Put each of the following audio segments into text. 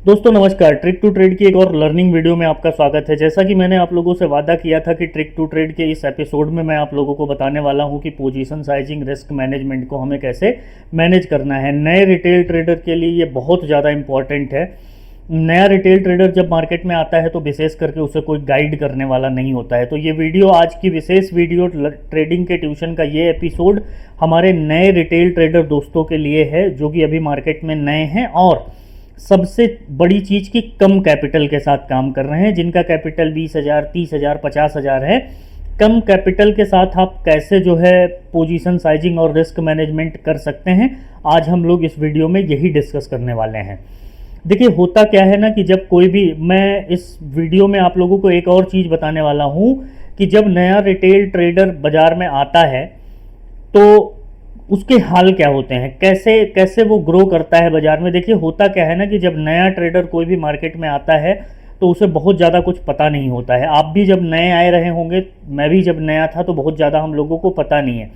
दोस्तों नमस्कार। Trick to trade की एक और लर्निंग वीडियो में आपका स्वागत है। जैसा कि मैंने आप लोगों से वादा किया था कि ट्रिक टू ट्रेड के इस एपिसोड में मैं आप लोगों को बताने वाला हूं कि पोजीशन साइजिंग रिस्क मैनेजमेंट को हमें कैसे मैनेज करना है। नए रिटेल ट्रेडर के लिए ये बहुत ज़्यादा इंपॉर्टेंट है। नया रिटेल ट्रेडर जब मार्केट में आता है तो विशेष करके उसे कोई गाइड करने वाला नहीं होता है। तो ये वीडियो, आज की विशेष वीडियो ट्रेडिंग के ट्यूशन का ये एपिसोड हमारे नए रिटेल ट्रेडर दोस्तों के लिए है जो कि अभी मार्केट में नए हैं और सबसे बड़ी चीज़ की कम कैपिटल के साथ काम कर रहे हैं, जिनका कैपिटल 20,000, 30,000, 50,000 है। कम कैपिटल के साथ आप कैसे जो है पोजीशन साइजिंग और रिस्क मैनेजमेंट कर सकते हैं, आज हम लोग इस वीडियो में यही डिस्कस करने वाले हैं। देखिए होता क्या है ना कि जब कोई भी, मैं इस वीडियो में आप लोगों को एक और चीज़ बताने वाला हूँ कि जब नया रिटेल ट्रेडर बाज़ार में आता है तो उसके हाल क्या होते हैं, कैसे कैसे वो ग्रो करता है बाज़ार में। देखिए होता क्या है ना कि जब नया ट्रेडर कोई भी मार्केट में आता है तो उसे बहुत ज़्यादा कुछ पता नहीं होता है। आप भी जब नए आए रहे होंगे, मैं भी जब नया था तो बहुत ज़्यादा हम लोगों को पता नहीं है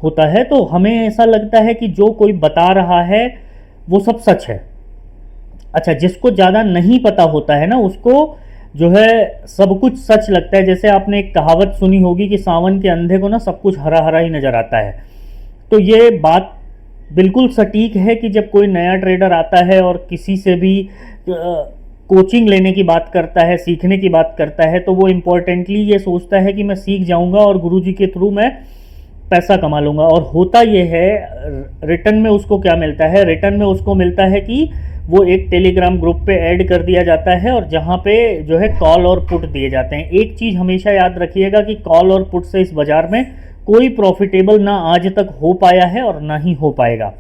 होता है। तो हमें ऐसा लगता है कि जो कोई बता रहा है वो सब सच है। अच्छा, जिसको ज़्यादा नहीं पता होता है ना उसको जो है सब कुछ सच लगता है। जैसे आपने एक कहावत सुनी होगी कि सावन के अंधे को ना सब कुछ हरा हरा ही नज़र आता है। तो ये बात बिल्कुल सटीक है कि जब कोई नया ट्रेडर आता है और किसी से भी कोचिंग लेने की बात करता है, सीखने की बात करता है, तो वो इम्पोर्टेंटली ये सोचता है कि मैं सीख जाऊंगा और गुरुजी के थ्रू मैं पैसा कमा लूंगा। और होता ये है, रिटर्न में उसको क्या मिलता है, रिटर्न में उसको मिलता है कि वो एक टेलीग्राम ग्रुप पे ऐड कर दिया जाता है और जहाँ पे जो है कॉल और पुट दिए जाते हैं। एक चीज़ हमेशा याद रखिएगा कि कॉल और पुट से इस बाज़ार में कोई प्रॉफिटेबल ना आज तक हो पाया है और ना ही हो पाएगा।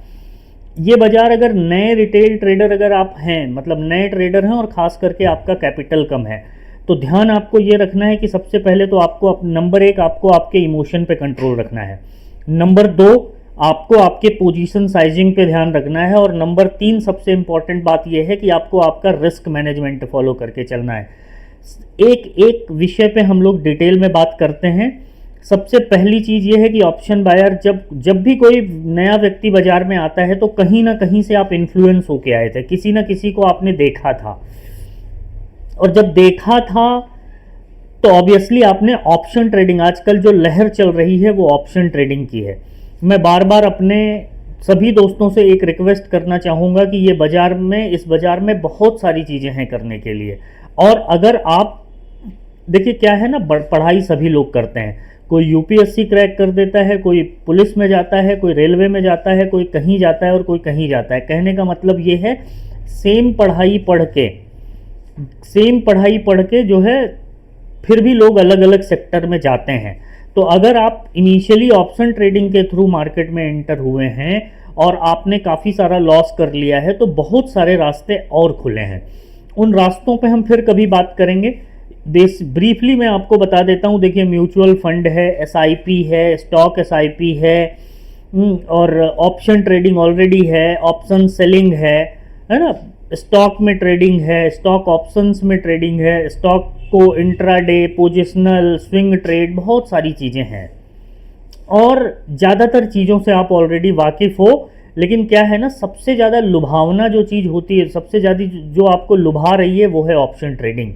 ये बाज़ार, अगर नए रिटेल ट्रेडर अगर आप हैं, मतलब नए ट्रेडर हैं और ख़ास करके आपका कैपिटल कम है, तो ध्यान आपको ये रखना है कि सबसे पहले तो आपको नंबर एक, आपको आपके इमोशन पे कंट्रोल रखना है। नंबर दो, आपको आपके पोजीशन साइजिंग पे ध्यान रखना है। और नंबर तीन, सबसे इंपॉर्टेंट बात यह है कि आपको आपका रिस्क मैनेजमेंट फॉलो करके चलना है। एक एक विषय पे हम लोग डिटेल में बात करते हैं। सबसे पहली चीज़ ये है कि ऑप्शन बायर, जब भी कोई नया व्यक्ति बाजार में आता है तो कहीं ना कहीं से आप इन्फ्लुएंस होके आए थे, किसी ना किसी को आपने देखा था। और जब देखा था तो ऑब्वियसली आपने ऑप्शन ट्रेडिंग, आजकल जो लहर चल रही है वो ऑप्शन ट्रेडिंग की है। मैं बार बार अपने सभी दोस्तों से एक रिक्वेस्ट करना चाहूँगा कि ये बाज़ार में, इस बाज़ार में बहुत सारी चीज़ें हैं करने के लिए। और अगर आप देखिए क्या है ना, पढ़ाई सभी लोग करते हैं। कोई यूपीएससी क्रैक कर देता है, कोई पुलिस में जाता है, कोई रेलवे में जाता है, कोई कहीं जाता है और कोई कहीं जाता है। कहने का मतलब ये है, सेम पढ़ाई पढ़ के जो है फिर भी लोग अलग अलग सेक्टर में जाते हैं। तो अगर आप इनिशियली ऑप्शन ट्रेडिंग के थ्रू मार्केट में एंटर हुए हैं और आपने काफ़ी सारा लॉस कर लिया है तो बहुत सारे रास्ते और खुले हैं। उन रास्तों पे हम फिर कभी बात करेंगे। ब्रीफली मैं आपको बता देता हूँ। देखिए, म्यूचुअल फंड है, एसआईपी है, स्टॉक एसआईपी है, और ऑप्शन ट्रेडिंग ऑलरेडी है, ऑप्शन सेलिंग है ना, स्टॉक में ट्रेडिंग है, स्टॉक ऑप्शंस में ट्रेडिंग है, स्टॉक को इंट्राडे, पोजिशनल, स्विंग ट्रेड, बहुत सारी चीज़ें हैं। और ज़्यादातर चीज़ों से आप ऑलरेडी वाकिफ़ हो। लेकिन क्या है ना, सबसे ज़्यादा लुभावना जो चीज़ होती है, सबसे ज़्यादा जो आपको लुभा रही है वो है ऑप्शन ट्रेडिंग।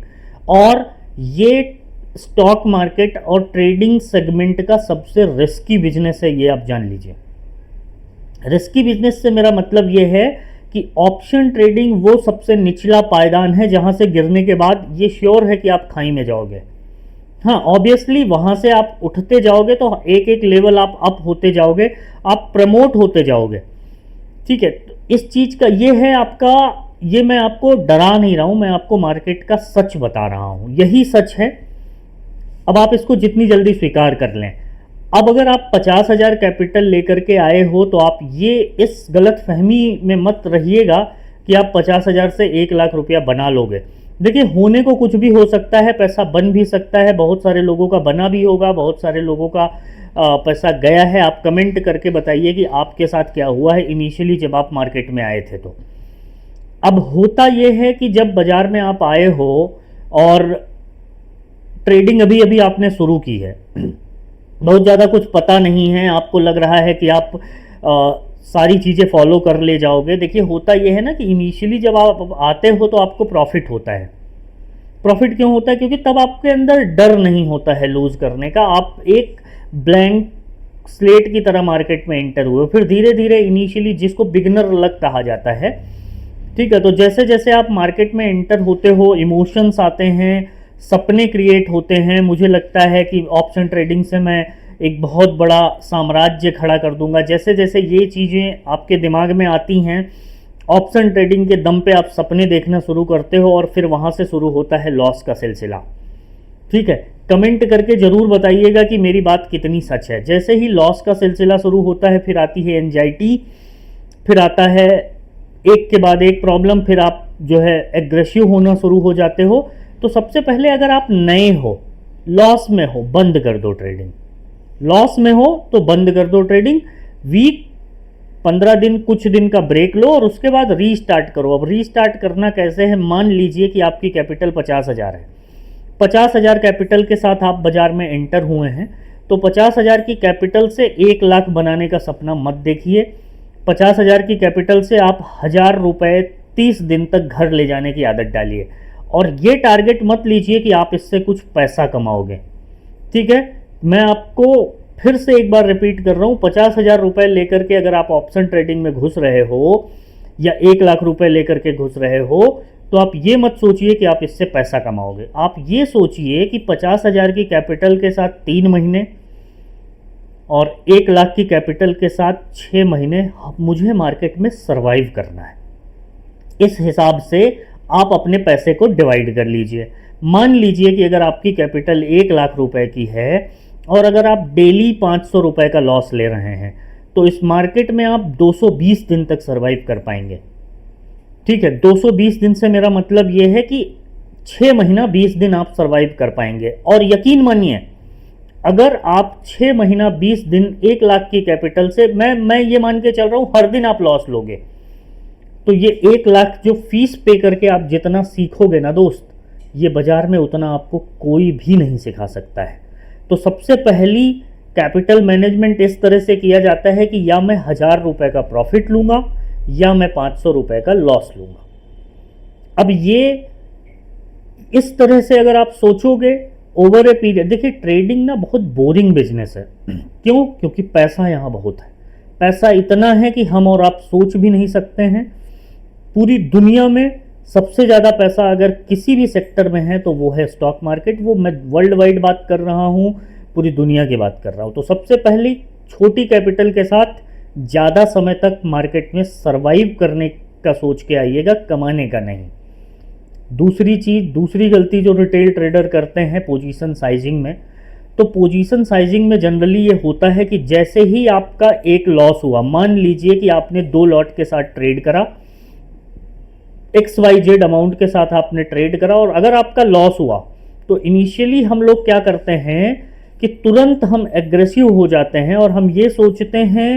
और ये स्टॉक मार्केट और ट्रेडिंग सेगमेंट का सबसे रिस्की बिजनेस है, ये आप जान लीजिए। रिस्की बिजनेस से मेरा मतलब ये है कि ऑप्शन ट्रेडिंग वो सबसे निचला पायदान है जहां से गिरने के बाद ये श्योर है कि आप खाई में जाओगे। हाँ, ऑब्वियसली वहां से आप उठते जाओगे तो एक एक लेवल आप अप होते जाओगे, आप प्रमोट होते जाओगे। ठीक है, तो इस चीज़ का ये है आपका, ये मैं आपको डरा नहीं रहा हूं, मैं आपको मार्केट का सच बता रहा हूं, यही सच है। अब आप इसको जितनी जल्दी स्वीकार कर लें। अब अगर आप 50,000 कैपिटल लेकर के आए हो तो आप ये इस गलत फहमी में मत रहिएगा कि आप 50,000 से 1 लाख रुपया बना लोगे। देखिए, होने को कुछ भी हो सकता है, पैसा बन भी सकता है, बहुत सारे लोगों का बना भी होगा, बहुत सारे लोगों का पैसा गया है। आप कमेंट करके बताइए कि आपके साथ क्या हुआ है इनिशियली जब आप मार्केट में आए थे। तो अब होता यह है कि जब बाजार में आप आए हो और ट्रेडिंग अभी अभी आपने शुरू की है, बहुत ज़्यादा कुछ पता नहीं है, आपको लग रहा है कि आप सारी चीज़ें फॉलो कर ले जाओगे। देखिए होता ये है ना कि इनिशियली जब आप आते हो तो आपको प्रॉफिट होता है। प्रॉफिट क्यों होता है? क्योंकि तब आपके अंदर डर नहीं होता है लूज करने का। आप एक ब्लैंक स्लेट की तरह मार्केट में एंटर हुए। फिर धीरे धीरे इनिशियली, जिसको बिगनर लक कहा जाता है, ठीक है, तो जैसे जैसे आप मार्केट में एंटर होते हो, इमोशंस आते हैं, सपने क्रिएट होते हैं। मुझे लगता है कि ऑप्शन ट्रेडिंग से मैं एक बहुत बड़ा साम्राज्य खड़ा कर दूंगा। जैसे जैसे ये चीज़ें आपके दिमाग में आती हैं, ऑप्शन ट्रेडिंग के दम पे आप सपने देखना शुरू करते हो और फिर वहाँ से शुरू होता है लॉस का सिलसिला। ठीक है, कमेंट करके ज़रूर बताइएगा कि मेरी बात कितनी सच है। जैसे ही लॉस का सिलसिला शुरू होता है, फिर आती है एंजाइटी, फिर आता है एक के बाद एक प्रॉब्लम, फिर आप जो है एग्रेसिव होना शुरू हो जाते हो। तो सबसे पहले अगर आप नए हो, लॉस में हो, बंद कर दो ट्रेडिंग। लॉस में हो तो बंद कर दो ट्रेडिंग। वीक 15 दिन, कुछ दिन का ब्रेक लो और उसके बाद रीस्टार्ट करो। अब रीस्टार्ट करना कैसे है? मान लीजिए कि आपकी कैपिटल 50,000 है। 50,000 कैपिटल के साथ आप बाजार में एंटर हुए हैं, तो 50,000 की कैपिटल से 1 लाख बनाने का सपना मत देखिए। 50,000 की कैपिटल से आप 1,000 रुपये 30 दिन तक घर ले जाने की आदत डालिए। और ये टारगेट मत लीजिए कि आप इससे कुछ पैसा कमाओगे। ठीक है, मैं आपको फिर से एक बार रिपीट कर रहा हूँ, 50,000 रुपये लेकर के अगर आप ऑप्शन ट्रेडिंग में घुस रहे हो या 1 लाख रुपए लेकर के घुस रहे हो, तो आप ये मत सोचिए कि आप इससे पैसा कमाओगे। आप ये सोचिए कि 50,000 की कैपिटल के साथ 3 महीने और 1 लाख की कैपिटल के साथ 6 महीने मुझे मार्केट में सरवाइव करना है। इस हिसाब से आप अपने पैसे को डिवाइड कर लीजिए। मान लीजिए कि अगर आपकी कैपिटल 1 लाख रुपए की है और अगर आप डेली 500 रुपए का लॉस ले रहे हैं, तो इस मार्केट में आप 220 दिन तक सरवाइव कर पाएंगे। ठीक है, 220 दिन से मेरा मतलब ये है कि 6 महीना 20 दिन आप सरवाइव कर पाएंगे। और यकीन मानिए, अगर आप 6 महीना 20 दिन 1 लाख की कैपिटल से, मैं ये मान के चल रहा हूँ हर दिन आप लॉस लोगे, तो ये 1 लाख जो फीस पे करके आप जितना सीखोगे ना दोस्त, ये बाजार में उतना आपको कोई भी नहीं सिखा सकता है। तो सबसे पहली कैपिटल मैनेजमेंट इस तरह से किया जाता है कि या मैं 1,000 रुपए का प्रॉफिट लूंगा या मैं 500 रुपए का लॉस लूंगा। अब ये इस तरह से अगर आप सोचोगे ओवर ए पीरियड, देखिए ट्रेडिंग ना बहुत बोरिंग बिजनेस है। क्यों? क्योंकि पैसा यहाँ बहुत है। पैसा इतना है कि हम और आप सोच भी नहीं सकते हैं। पूरी दुनिया में सबसे ज़्यादा पैसा अगर किसी भी सेक्टर में है तो वो है स्टॉक मार्केट। वो मैं वर्ल्ड वाइड बात कर रहा हूँ, पूरी दुनिया की बात कर रहा हूँ। तो सबसे पहली छोटी कैपिटल के साथ ज़्यादा समय तक मार्केट में सरवाइव करने का सोच के आइएगा, कमाने का नहीं। दूसरी चीज़, दूसरी गलती जो रिटेल ट्रेडर करते हैं पोजीशन साइजिंग में, तो पोजीशन साइजिंग में जनरली ये होता है कि जैसे ही आपका एक लॉस हुआ, मान लीजिए कि आपने 2 लॉट के साथ ट्रेड करा, XYZ अमाउंट के साथ आपने ट्रेड करा, और अगर आपका लॉस हुआ तो इनिशियली हम लोग क्या करते हैं कि तुरंत हम एग्रेसिव हो जाते हैं और हम ये सोचते हैं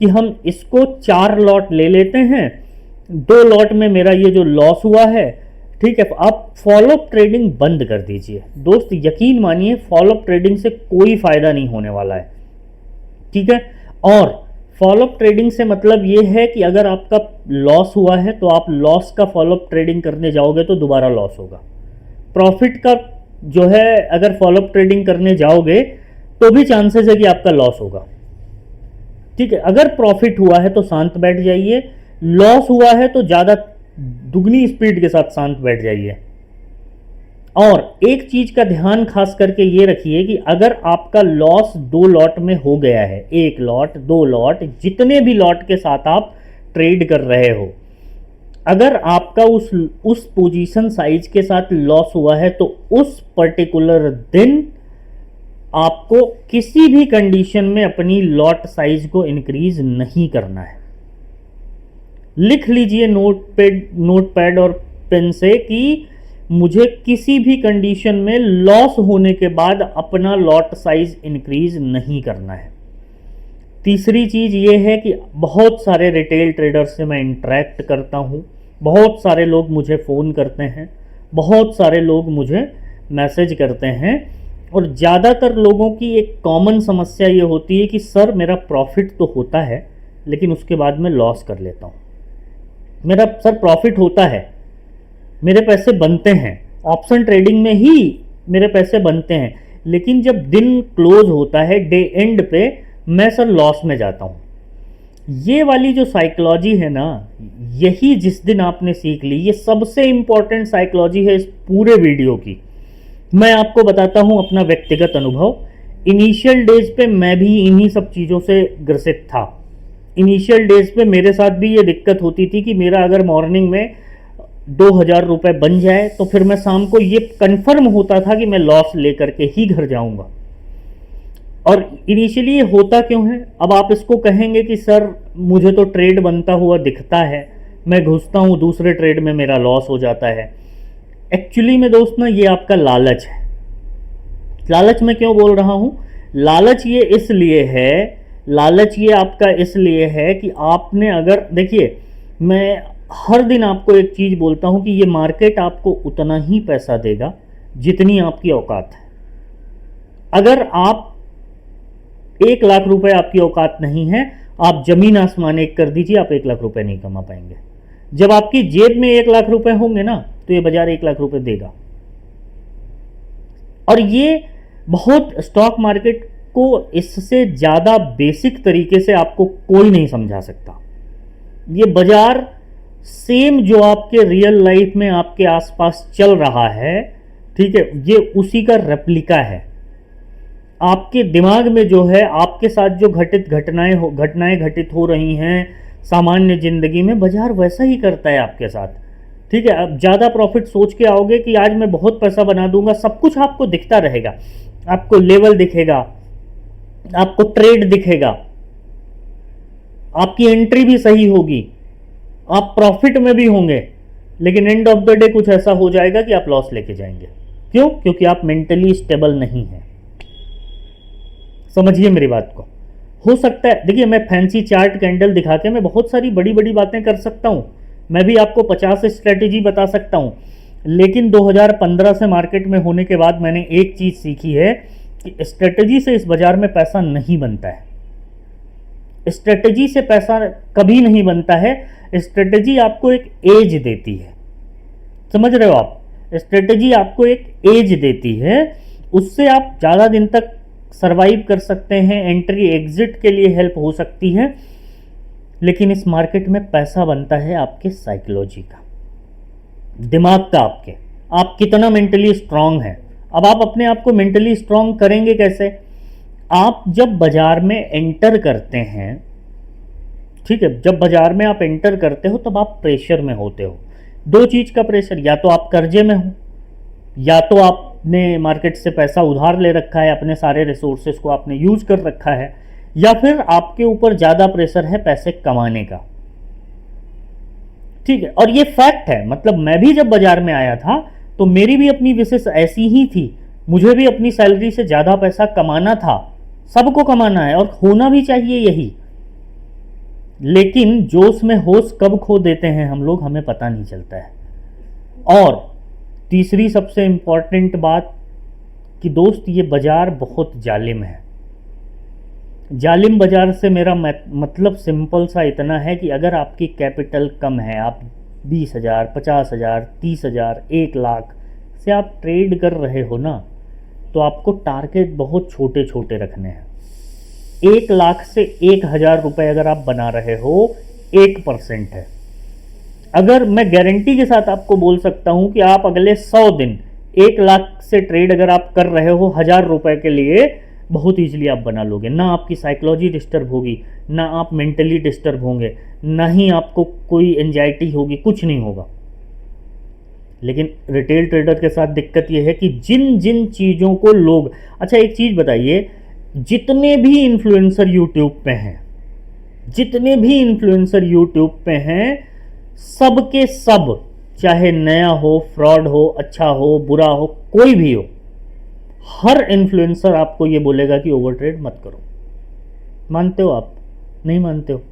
कि हम इसको 4 लॉट ले लेते हैं, 2 लॉट में मेरा ये जो लॉस हुआ है। ठीक है, आप फॉलोअप ट्रेडिंग बंद कर दीजिए दोस्त। यकीन मानिए, फॉलोअप ट्रेडिंग से कोई फायदा नहीं होने वाला है। ठीक है, और फॉलोअप ट्रेडिंग से मतलब ये है कि अगर आपका लॉस हुआ है तो आप लॉस का फॉलोअप ट्रेडिंग करने जाओगे तो दोबारा लॉस होगा। प्रॉफिट का जो है अगर फॉलोअप ट्रेडिंग करने जाओगे तो भी चांसेस है कि आपका लॉस होगा। ठीक है, अगर प्रॉफिट हुआ है तो शांत बैठ जाइए, लॉस हुआ है तो ज़्यादा दुगनी स्पीड के साथ शांत बैठ जाइए। और एक चीज का ध्यान खास करके ये रखिए कि अगर आपका लॉस 2 लॉट में हो गया है, 1 लॉट 2 लॉट, जितने भी लॉट के साथ आप ट्रेड कर रहे हो, अगर आपका उस पोजीशन साइज के साथ लॉस हुआ है तो उस पर्टिकुलर दिन आपको किसी भी कंडीशन में अपनी लॉट साइज को इंक्रीज नहीं करना है। लिख लीजिए नोटपैड और पेन से कि मुझे किसी भी कंडीशन में लॉस होने के बाद अपना लॉट साइज इंक्रीज नहीं करना है। तीसरी चीज़ ये है कि बहुत सारे रिटेल ट्रेडर्स से मैं इंटरेक्ट करता हूँ, बहुत सारे लोग मुझे फ़ोन करते हैं, बहुत सारे लोग मुझे मैसेज करते हैं, और ज़्यादातर लोगों की एक कॉमन समस्या ये होती है कि सर मेरा प्रॉफिट तो होता है लेकिन उसके बाद मैं लॉस कर लेता हूँ। मेरा सर प्रॉफिट होता है, मेरे पैसे बनते हैं, ऑप्शन ट्रेडिंग में ही मेरे पैसे बनते हैं, लेकिन जब दिन क्लोज होता है डे एंड पे, मैं सर लॉस में जाता हूँ। ये वाली जो साइकोलॉजी है ना, यही जिस दिन आपने सीख ली, ये सबसे इंपॉर्टेंट साइकोलॉजी है इस पूरे वीडियो की। मैं आपको बताता हूँ अपना व्यक्तिगत अनुभव। इनिशियल डेज पे मैं भी इन्हीं सब चीज़ों से ग्रसित था। इनिशियल डेज पे मेरे साथ भी ये दिक्कत होती थी कि मेरा अगर मॉर्निंग में 2,000 रुपये बन जाए तो फिर मैं शाम को ये कंफर्म होता था कि मैं लॉस लेकर के ही घर जाऊंगा। और इनिशियली ये होता क्यों है? अब आप इसको कहेंगे कि सर मुझे तो ट्रेड बनता हुआ दिखता है, मैं घुसता हूँ दूसरे ट्रेड में मेरा लॉस हो जाता है। एक्चुअली में दोस्त ना, ये आपका लालच है। लालच मैं क्यों बोल रहा हूँ? लालच ये इसलिए है, लालच ये आपका इसलिए है कि आपने अगर, देखिए मैं हर दिन आपको एक चीज़ बोलता हूँ कि ये मार्केट आपको उतना ही पैसा देगा जितनी आपकी औकात है। अगर आप 1,00,000 रुपए आपकी औकात नहीं है, आप जमीन आसमान एक कर दीजिए, आप 1,00,000 रुपए नहीं कमा पाएंगे। जब आपकी जेब में 1,00,000 रुपए होंगे ना, तो ये बाजार 1,00,000 रुपए देगा। और ये बहुत, स्टॉक मार्केट को इससे ज़्यादा बेसिक तरीके से आपको कोई नहीं समझा सकता। ये बाजार सेम जो आपके रियल लाइफ में आपके आसपास चल रहा है, ठीक है, ये उसी का रेप्लिका है। आपके दिमाग में जो है, आपके साथ जो घटनाएं घटित हो रही हैं सामान्य जिंदगी में, बाजार वैसा ही करता है आपके साथ। ठीक है, अब ज़्यादा प्रॉफिट सोच के आओगे कि आज मैं बहुत पैसा बना दूंगा, सब कुछ आपको दिखता रहेगा, आपको लेवल दिखेगा, आपको ट्रेड दिखेगा, आपकी एंट्री भी सही होगी, आप प्रॉफिट में भी होंगे, लेकिन एंड ऑफ द डे कुछ ऐसा हो जाएगा कि आप लॉस लेके जाएंगे। क्यों? क्योंकि आप मेंटली स्टेबल नहीं हैं। समझिए मेरी बात को। हो सकता है, देखिए मैं फैंसी चार्ट कैंडल दिखा के मैं बहुत सारी बड़ी बड़ी बातें कर सकता हूं, मैं भी आपको 50 स्ट्रेटेजी बता सकता हूं, लेकिन 2015 से मार्केट में होने के बाद मैंने एक चीज सीखी है कि स्ट्रेटेजी से इस बाजार में पैसा नहीं बनता है। स्ट्रेटेजी से पैसा कभी नहीं बनता है। स्ट्रेटेजी आपको एक एज देती है, समझ रहे हो आप? स्ट्रेटेजी आपको एक एज देती है, उससे आप ज़्यादा दिन तक सरवाइव कर सकते हैं, एंट्री एग्जिट के लिए हेल्प हो सकती है। लेकिन इस मार्केट में पैसा बनता है आपके साइकोलॉजी का, दिमाग का, आपके, आप कितना मेंटली स्ट्रांग हैं। अब आप अपने आप को मेंटली स्ट्रांग करेंगे कैसे? आप जब बाजार में एंटर करते हैं, ठीक है, जब बाजार में आप एंटर करते हो तब आप प्रेशर में होते हो। दो चीज का प्रेशर, या तो आप कर्जे में हो, या तो आपने मार्केट से पैसा उधार ले रखा है, अपने सारे रिसोर्सेज को आपने यूज कर रखा है, या फिर आपके ऊपर ज्यादा प्रेशर है पैसे कमाने का। ठीक है, और ये फैक्ट है। मतलब मैं भी जब बाजार में आया था तो मेरी भी अपनी विशेष ऐसी ही थी, मुझे भी अपनी सैलरी से ज्यादा पैसा कमाना था, सबको कमाना है और होना भी चाहिए यही। लेकिन जोश में होश कब खो देते हैं हम लोग, हमें पता नहीं चलता है। और तीसरी सबसे इंपॉर्टेंट बात कि दोस्त, ये बाजार बहुत जालिम है। जालिम बाजार से मेरा मतलब सिंपल सा इतना है कि अगर आपकी कैपिटल कम है, आप 20,000, 50,000, 30,000, 1,00,000 से आप ट्रेड कर रहे हो ना, तो आपको टारगेट बहुत छोटे छोटे रखने हैं। 1,00,000 से 1,000 रुपए अगर आप बना रहे हो, 1% है। अगर मैं गारंटी के साथ आपको बोल सकता हूं कि आप अगले 100 दिन 1,00,000 से ट्रेड अगर आप कर रहे हो 1,000 रुपए के लिए, बहुत ईजिली आप बना लोगे। ना आपकी साइकोलॉजी डिस्टर्ब होगी, ना आप मेंटली डिस्टर्ब होंगे, ना ही आपको कोई एंजाइटी होगी, कुछ नहीं होगा। लेकिन रिटेल ट्रेडर के साथ दिक्कत यह है कि जिन जिन चीज़ों को लोग, अच्छा एक चीज़ बताइए, जितने भी इन्फ्लुएंसर यूट्यूब पे हैं, जितने भी इन्फ्लुएंसर यूट्यूब पे हैं, सब के सब, चाहे नया हो, फ्रॉड हो, अच्छा हो, बुरा हो, कोई भी हो, हर इन्फ्लुएंसर आपको ये बोलेगा कि ओवर ट्रेड मत करो। मानते हो आप? नहीं मानते हो?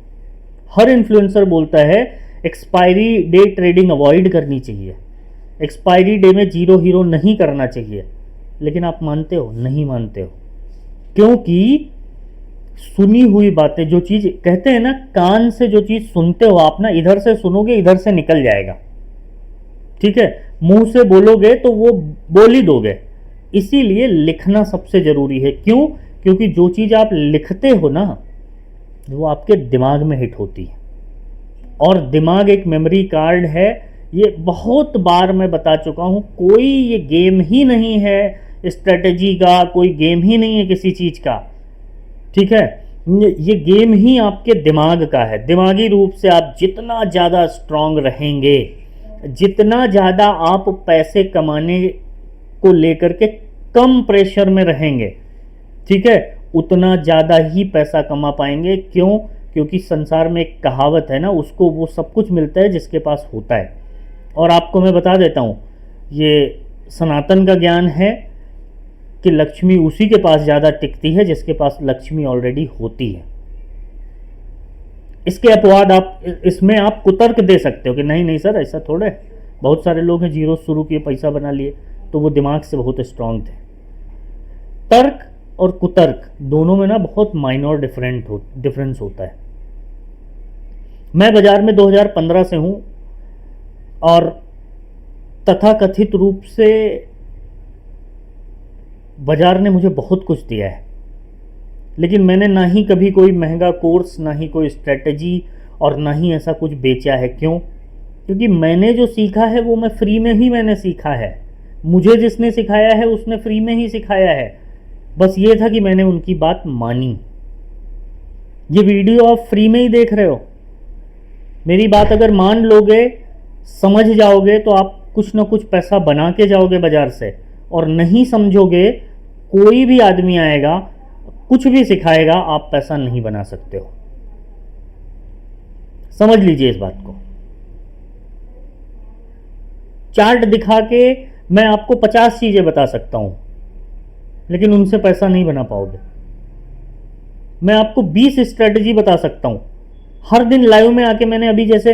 हर इन्फ्लुएंसर बोलता है एक्सपायरी डे ट्रेडिंग अवॉइड करनी चाहिए, एक्सपायरी डे में जीरो हीरो नहीं करना चाहिए। लेकिन आप मानते हो? नहीं मानते हो। क्योंकि सुनी हुई बातें, जो चीज कहते हैं ना, कान से जो चीज सुनते हो आप ना, इधर से सुनोगे इधर से निकल जाएगा, ठीक है। मुंह से बोलोगे तो वो बोल ही दोगे। इसीलिए लिखना सबसे जरूरी है। क्यों? क्योंकि जो चीज आप लिखते हो ना, वो आपके दिमाग में हिट होती है। और दिमाग एक मेमोरी कार्ड है। ये बहुत बार मैं बता चुका हूं, कोई ये गेम ही नहीं है स्ट्रेटेजी का, कोई गेम ही नहीं है किसी चीज का, ठीक है। ये गेम ही आपके दिमाग का है। दिमागी रूप से आप जितना ज़्यादा स्ट्रांग रहेंगे, जितना ज़्यादा आप पैसे कमाने को लेकर के कम प्रेशर में रहेंगे, ठीक है, उतना ज़्यादा ही पैसा कमा पाएंगे। क्यों? क्योंकि संसार में एक कहावत है ना, उसको वो सब कुछ मिलता है जिसके पास होता है। और आपको मैं बता देता हूँ, ये सनातन का ज्ञान है कि लक्ष्मी उसी के पास ज़्यादा टिकती है जिसके पास लक्ष्मी ऑलरेडी होती है। इसके अपवाद आप इसमें आप कुतर्क दे सकते हो कि नहीं नहीं सर ऐसा थोड़ा है, बहुत सारे लोग हैं जीरो शुरू किए पैसा बना लिए, तो वो दिमाग से बहुत स्ट्रांग थे। तर्क और कुतर्क दोनों में ना बहुत माइनर डिफरेंस होता है। मैं बाजार में 2015 से हूं और तथाकथित रूप से बाजार ने मुझे बहुत कुछ दिया है, लेकिन मैंने ना ही कभी कोई महंगा कोर्स, ना ही कोई स्ट्रेटजी और ना ही ऐसा कुछ बेचा है। क्यों? क्योंकि मैंने जो सीखा है वो मैं फ्री में ही मैंने सीखा है। मुझे जिसने सिखाया है उसने फ्री में ही सिखाया है। बस ये था कि मैंने उनकी बात मानी। ये वीडियो आप फ्री में ही देख रहे हो। मेरी बात अगर मान लोगे, समझ जाओगे, तो आप कुछ ना कुछ पैसा बना के जाओगे बाजार से। और नहीं समझोगे, कोई भी आदमी आएगा कुछ भी सिखाएगा, आप पैसा नहीं बना सकते हो। समझ लीजिए इस बात को। चार्ट दिखा के मैं आपको 50 चीजें बता सकता हूं, लेकिन उनसे पैसा नहीं बना पाओगे। मैं आपको 20 स्ट्रेटजी बता सकता हूं। हर दिन लाइव में आके मैंने अभी जैसे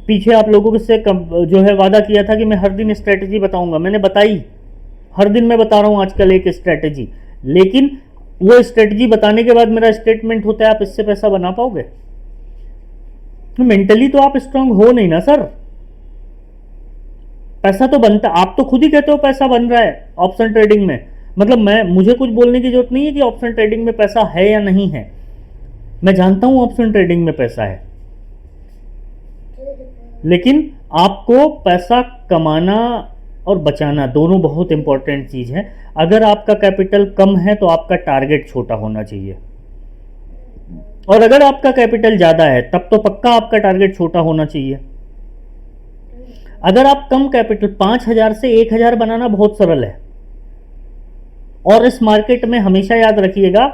पीछे आप लोगों से जो है वादा किया था कि मैं हर दिन स्ट्रेटजी बताऊंगा, मैंने बताई। हर दिन मैं बता रहा हूं आजकल एक स्ट्रेटजी, लेकिन वो स्ट्रेटजी बताने के बाद मेरा स्टेटमेंट होता है आप इससे पैसा बना पाओगे? मेंटली तो आप स्ट्रांग हो नहीं ना सर। पैसा तो बनता, आप तो खुद ही कहते हो पैसा बन रहा है ऑप्शन ट्रेडिंग में। मतलब मुझे कुछ बोलने की जरूरत नहीं है कि ऑप्शन ट्रेडिंग में पैसा है या नहीं है। मैं जानता हूं ऑप्शन ट्रेडिंग में पैसा है, लेकिन आपको पैसा कमाना और बचाना दोनों बहुत इंपॉर्टेंट चीज है। अगर आपका कैपिटल कम है तो आपका टारगेट छोटा होना चाहिए, और अगर आपका कैपिटल ज्यादा है तब तो पक्का आपका टारगेट छोटा होना चाहिए। अगर आप कम कैपिटल 5,000 से 1,000 बनाना बहुत सरल है। और इस मार्केट में हमेशा याद रखिएगा,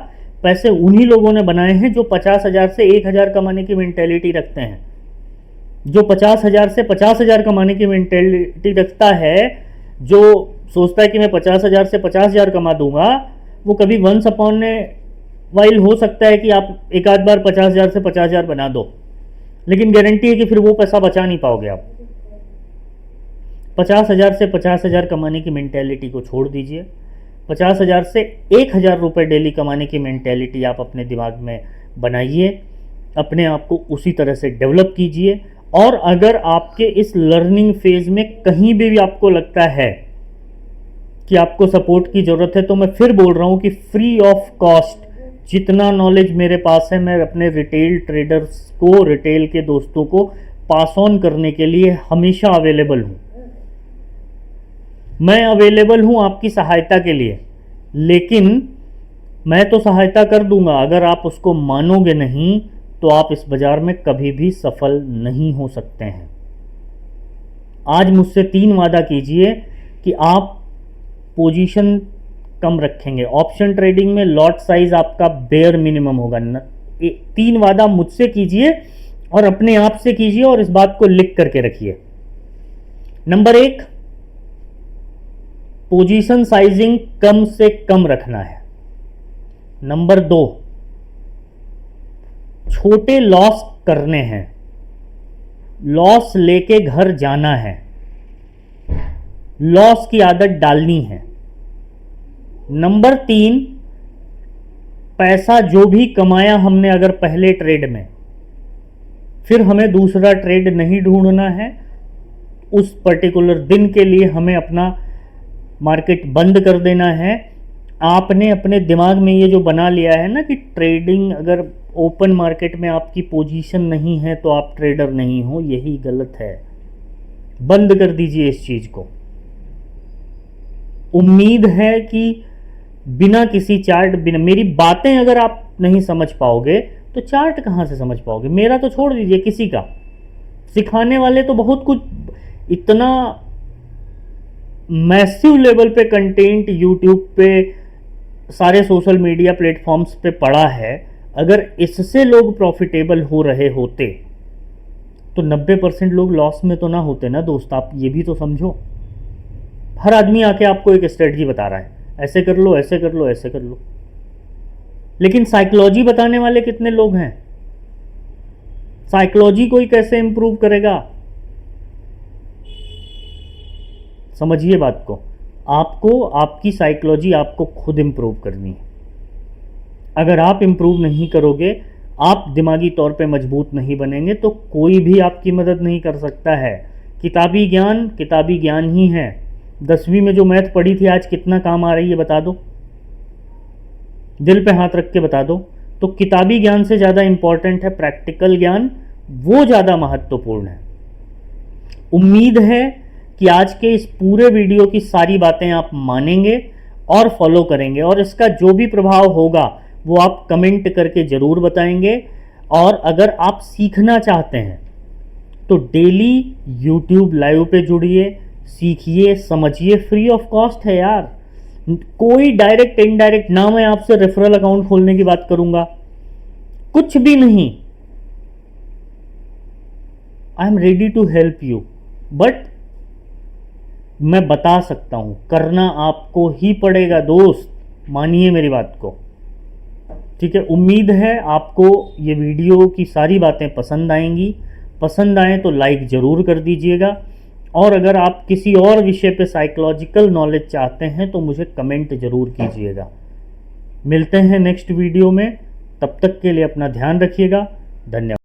पैसे उन्हीं लोगों ने बनाए हैं जो 50,000 से 1,000 कमाने की मेंटेलिटी रखते हैं। जो 50,000 से 50,000 कमाने की मेंटेलिटी रखता है, जो सोचता है कि मैं 50,000 से 50,000 कमा दूंगा, वो कभी वंस अपॉन वाइल हो सकता है कि आप एक आध बार 50,000 से 50,000 बना दो, लेकिन गारंटी है कि फिर वो पैसा बचा नहीं पाओगे आप। 50,000 से 50,000 कमाने की मेंटेलिटी को छोड़ दीजिए। 50,000 से 1,000 रुपये डेली कमाने की मेंटेलिटी आप अपने दिमाग में बनाइए, अपने आप को उसी तरह से डेवलप कीजिए। और अगर आपके इस लर्निंग फेज में कहीं भी आपको लगता है कि आपको सपोर्ट की ज़रूरत है, तो मैं फिर बोल रहा हूं कि फ्री ऑफ कॉस्ट जितना नॉलेज मेरे पास है, मैं अपने रिटेल ट्रेडर्स को, रिटेल के दोस्तों को पास ऑन करने के लिए हमेशा अवेलेबल हूं। मैं अवेलेबल हूं आपकी सहायता के लिए, लेकिन मैं तो सहायता कर दूंगा, अगर आप उसको मानोगे नहीं तो आप इस बाजार में कभी भी सफल नहीं हो सकते हैं। आज मुझसे 3 वादा कीजिए कि आप पोजीशन कम रखेंगे। ऑप्शन ट्रेडिंग में लॉट साइज आपका बेयर मिनिमम होगा। 3 वादा मुझसे कीजिए और अपने आप से कीजिए, और इस बात को लिख करके रखिए। नंबर 1, पोजीशन साइजिंग कम से कम रखना है। नंबर 2, छोटे लॉस करने हैं, लॉस लेके घर जाना है, लॉस की आदत डालनी है। नंबर 3, पैसा जो भी कमाया हमने अगर पहले ट्रेड में, फिर हमें दूसरा ट्रेड नहीं ढूंढना है। उस पर्टिकुलर दिन के लिए हमें अपना मार्केट बंद कर देना है। आपने अपने दिमाग में ये जो बना लिया है ना कि ट्रेडिंग, अगर ओपन मार्केट में आपकी पोजीशन नहीं है तो आप ट्रेडर नहीं हो, यही गलत है। बंद कर दीजिए इस चीज को। उम्मीद है कि बिना किसी चार्ट, बिना मेरी बातें अगर आप नहीं समझ पाओगे तो चार्ट कहां से समझ पाओगे। मेरा तो छोड़ दीजिए, किसी का सिखाने वाले तो बहुत कुछ, इतना मैसिव लेवल पे कंटेंट यूट्यूब पे, सारे सोशल मीडिया प्लेटफॉर्म्स पे पड़ा है। अगर इससे लोग प्रॉफिटेबल हो रहे होते तो 90% लोग लॉस में तो ना होते ना दोस्त। आप ये भी तो समझो। हर आदमी आके आपको एक स्ट्रेटजी बता रहा है, ऐसे कर लो, ऐसे कर लो, ऐसे कर लो, लेकिन साइकोलॉजी बताने वाले कितने लोग हैं? साइकोलॉजी कोई कैसे इंप्रूव करेगा? समझिए बात को। आपको आपकी साइकोलॉजी आपको खुद इंप्रूव करनी है। अगर आप इंप्रूव नहीं करोगे, आप दिमागी तौर पे मजबूत नहीं बनेंगे, तो कोई भी आपकी मदद नहीं कर सकता है। किताबी ज्ञान ही है। 10वीं में जो मैथ पढ़ी थी आज कितना काम आ रही है बता दो, दिल पे हाथ रख के बता दो। तो किताबी ज्ञान से ज़्यादा इंपॉर्टेंट है प्रैक्टिकल ज्ञान, वो ज़्यादा महत्वपूर्ण है। उम्मीद है कि आज के इस पूरे वीडियो की सारी बातें आप मानेंगे और फॉलो करेंगे, और इसका जो भी प्रभाव होगा वो आप कमेंट करके ज़रूर बताएंगे। और अगर आप सीखना चाहते हैं तो डेली यूट्यूब लाइव पे जुड़िए, सीखिए, समझिए, फ्री ऑफ कॉस्ट है यार। कोई डायरेक्ट इनडायरेक्ट ना मैं आपसे रेफरल अकाउंट खोलने की बात करूंगा, कुछ भी नहीं। I am ready to help you, but मैं बता सकता हूं, करना आपको ही पड़ेगा दोस्त, मानिए मेरी बात को, ठीक है। उम्मीद है आपको ये वीडियो की सारी बातें पसंद आएंगी। पसंद आए तो लाइक ज़रूर कर दीजिएगा, और अगर आप किसी और विषय पे साइकोलॉजिकल नॉलेज चाहते हैं तो मुझे कमेंट ज़रूर कीजिएगा। मिलते हैं नेक्स्ट वीडियो में, तब तक के लिए अपना ध्यान रखिएगा। धन्यवाद।